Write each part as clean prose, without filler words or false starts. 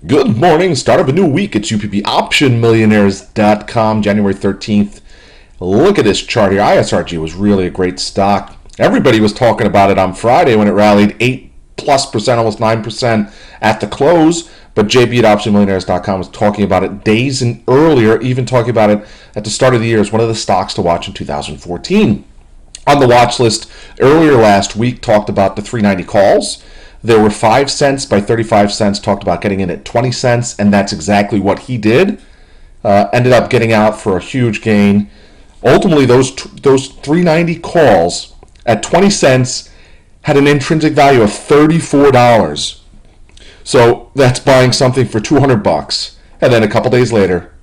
Good morning. Start of a new week. It's UPB January 13th. Look at this chart here. ISRG was really a great stock. Everybody was talking about it on Friday when it rallied 8+%, almost 9% at the close. But JB at OptionMillionaires.com was talking about it days and earlier, even talking about it at the start of the year as one of the stocks to watch in 2014. On the watch list earlier last week, talked about the 390 calls. There were 5 cents by 35 cents, talked about getting in at 20 cents, and that's exactly what he did. Ended up getting out for a huge gain. Ultimately, those 390 calls at 20 cents had an intrinsic value of $34. So that's buying something for $200, and then a couple days later,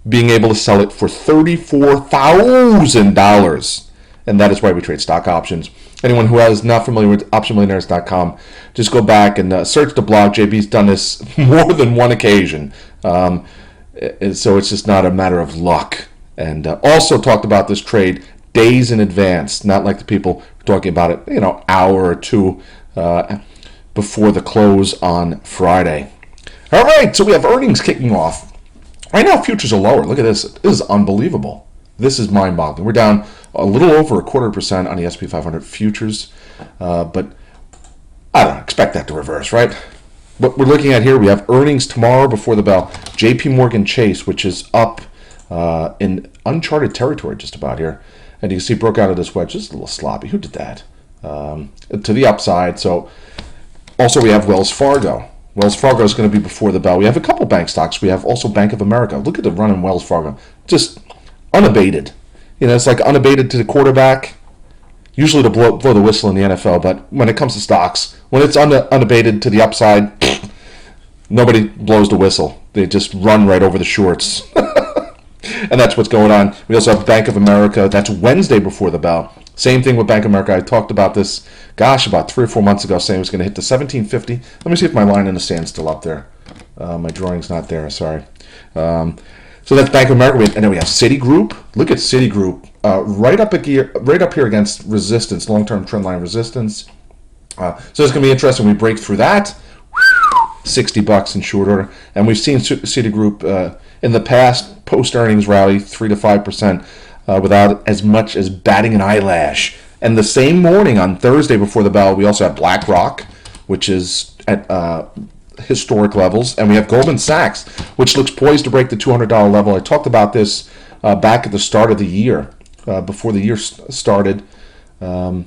being able to sell it for $34,000. And that is why we trade stock options. Anyone who is not familiar with OptionMillionaires.com, just go back and search the blog. JB's done this more than one occasion. So it's just not a matter of luck. And also talked about this trade days in advance, not like the people talking about it, hour or two before the close on Friday. All right, so we have earnings kicking off. Right now, futures are lower. Look at this. This is unbelievable. This is mind-boggling. We're down a little over 0.25% on the S&P 500 futures, but I don't know, expect that to reverse, right? What we're looking at here, we have earnings tomorrow before the bell. JP Morgan Chase, which is up in uncharted territory just about here. And you can see broke out of this wedge. Just a little sloppy. Who did that? To the upside. So also we have Wells Fargo. Wells Fargo is going to be before the bell. We have a couple bank stocks. We have also Bank of America. Look at the run in Wells Fargo. Just unabated. It's like unabated to the quarterback. Usually to blow the whistle in the NFL, but when it comes to stocks, when it's unabated to the upside, nobody blows the whistle. They just run right over the shorts. And that's what's going on. We also have Bank of America. That's Wednesday before the bell. Same thing with Bank of America. I talked about this, about 3 or 4 months ago, saying it was going to hit the 1750. Let me see if my line in the sand's still up there. My drawing's not there, sorry. So that's Bank of America. And then we have Citigroup. Look at Citigroup. Right up here against resistance, long-term trend line resistance. So it's going to be interesting. We break through that. $60 in short order. And we've seen Citigroup in the past post-earnings rally 3 to 5% without as much as batting an eyelash. And the same morning on Thursday before the bell, we also have BlackRock, which is at historic levels, and we have Goldman Sachs, which looks poised to break the $200 level. I talked about this back at the start of the year, before the year started, that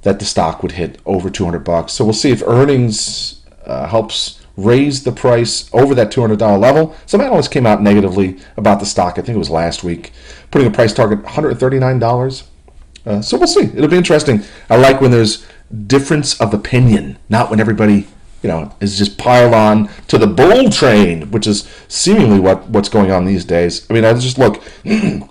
the stock would hit over $200. So we'll see if earnings helps raise the price over that $200 level. Some analysts came out negatively about the stock. I think it was last week, putting a price target $139. So we'll see. It'll be interesting. I like when there's difference of opinion, not when everybody is just piled on to the bull train, which is seemingly what's going on these days. I mean, I just look, the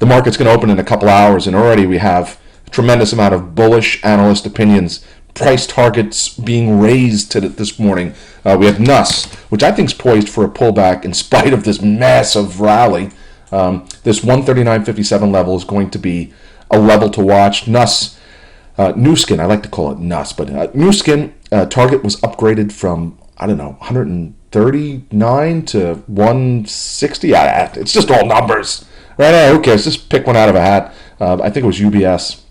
market's going to open in a couple hours, and already we have a tremendous amount of bullish analyst opinions, price targets being raised this morning. We have NUS, which I think is poised for a pullback in spite of this massive rally. This 139.57 level is going to be a level to watch. NUS, Nu Skin, I like to call it NUS, but Nu Skin target was upgraded from, 139 to 160. It's just all numbers, right? Who cares? Just pick one out of a hat. I think it was UBS.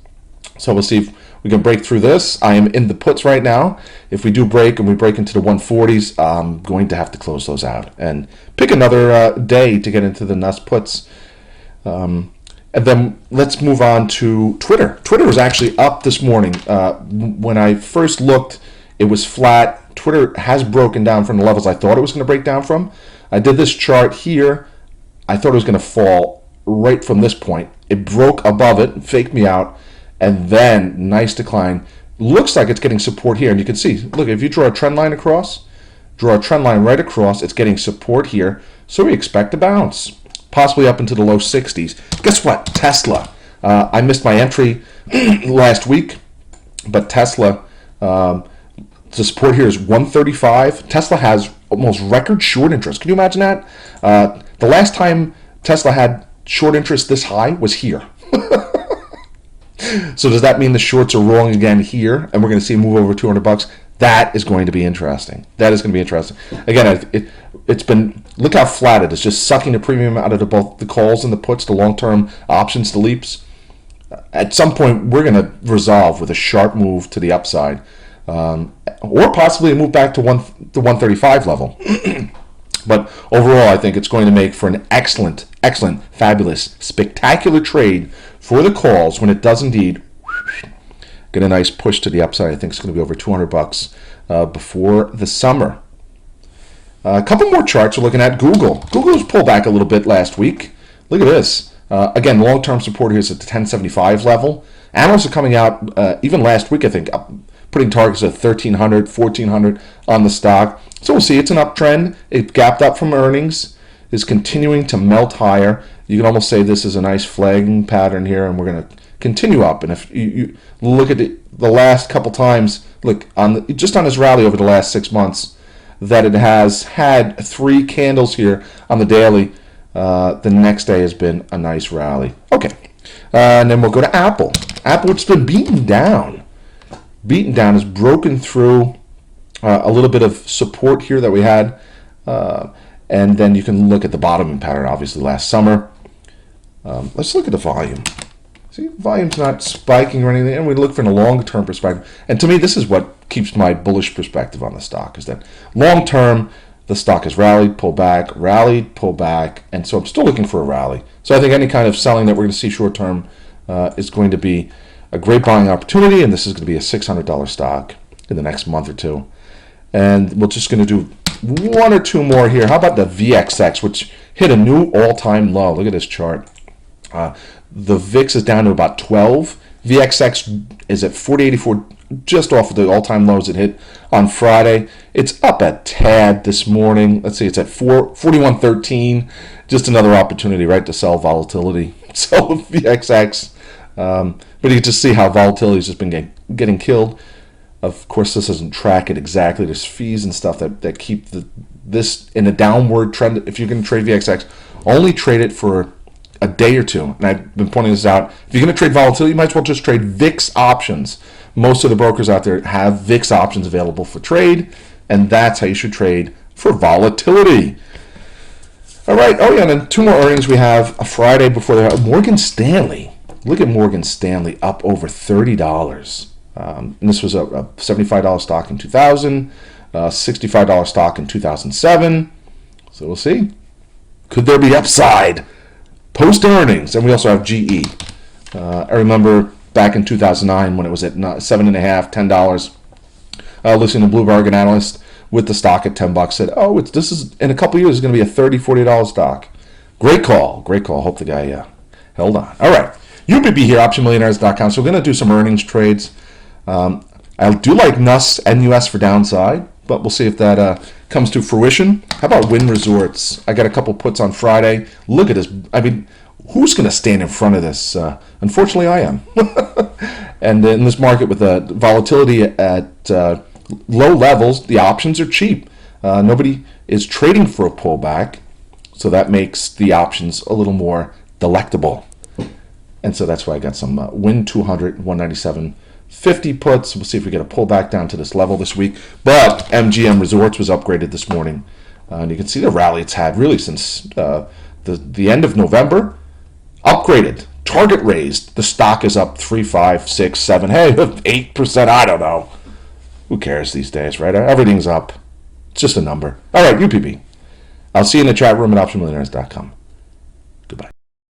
So we'll see if we can break through this. I am in the puts right now. If we do break and we break into the 140s, I'm going to have to close those out and pick another day to get into the NUS puts. And then let's move on to Twitter. Twitter was actually up this morning. When I first looked, it was flat. Twitter has broken down from the levels I thought it was going to break down from. I did this chart here. I thought it was going to fall right from this point. It broke above it, faked me out, and then nice decline. Looks like it's getting support here. And you can see, look, if you draw a trend line across, draw a trend line right across, it's getting support here. So we expect a bounce, possibly up into the low 60s. Guess what? Tesla. I missed my entry last week, but Tesla, the support here is 135. Tesla has almost record short interest. Can you imagine that? The last time Tesla had short interest this high was here. So does that mean the shorts are rolling again here, and we're going to see a move over $200? That is going to be interesting. That is going to be interesting. Again, it's been, look how flat it is, just sucking the premium out of both the calls and the puts, the long-term options, the leaps. At some point, we're going to resolve with a sharp move to the upside, or possibly a move back to the 135 level. But overall, I think it's going to make for an excellent, fabulous, spectacular trade for the calls when it does indeed get a nice push to the upside. I think it's going to be over $200 before the summer. A couple more charts we're looking at. Google. Google's pulled back a little bit last week. Look at this. Again, long-term support here is at the 1075 level. Analysts are coming out, even last week, I think, putting targets at 1,300, 1,400 on the stock. So we'll see. It's an uptrend. It gapped up from earnings, is continuing to melt higher. You can almost say this is a nice flagging pattern here, and we're going to continue up. And if you look at the last couple times, look, just on this rally over the last 6 months, that it has had 3 candles here on the daily. The next day has been a nice rally. Okay. And then we'll go to Apple. Apple, it's been beaten down. Has broken through a little bit of support here that we had. And then you can look at the bottoming pattern, obviously, last summer. Let's look at the volume. See, volume's not spiking or anything, and we look from a long-term perspective. And to me, this is what keeps my bullish perspective on the stock, is that long-term, the stock has rallied, pulled back, and so I'm still looking for a rally. So I think any kind of selling that we're going to see short-term is going to be a great buying opportunity, and this is going to be a $600 stock in the next month or two. And we're just going to do 1 or 2 more here. How about the VXX, which hit a new all-time low? Look at this chart. The VIX is down to about 12. VXX is at 4084, just off of the all-time lows it hit on Friday. It's up a tad this morning. Let's see, it's at 4113. Just another opportunity, right, to sell volatility. So VXX. But you can just see how volatility has just been getting killed. Of course, this doesn't track it exactly. There's fees and stuff that keep this in a downward trend. If you're going to trade VXX, only trade it for a day or two. And I've been pointing this out. If you're going to trade volatility, you might as well just trade VIX options. Most of the brokers out there have VIX options available for trade, and that's how you should trade for volatility. All right. Oh, yeah, and then 2 more earnings we have a Friday before the Morgan Stanley. Look at Morgan Stanley, up over $30. And this was a $75 stock in 2000, $65 stock in 2007. So we'll see. Could there be upside post-earnings? And we also have GE. I remember back in 2009 when it was at $7.50, $10. Listening to Blue Bargain Analyst with the stock at $10 said, oh, this is in a couple years, it's going to be a $30, $40 stock. Great call. Hope the guy held on. All right. UPB here, optionmillionaires.com. So we're going to do some earnings trades. I do like NUS and US for downside, but we'll see if that comes to fruition. How about Wynn Resorts? I got a couple puts on Friday. Look at this. I mean, who's going to stand in front of this? Unfortunately, I am. And in this market with the volatility at low levels, the options are cheap. Nobody is trading for a pullback, so that makes the options a little more delectable. And so that's why I got some Win 200, 197.50 puts. We'll see if we get a pullback down to this level this week. But MGM Resorts was upgraded this morning. And you can see the rally it's had really since the end of November. Upgraded. Target raised. The stock is up 3, 5, 6, 7, hey, 8%. I don't know. Who cares these days, right? Everything's up. It's just a number. All right, UPB. I'll see you in the chat room at optionmillionaires.com.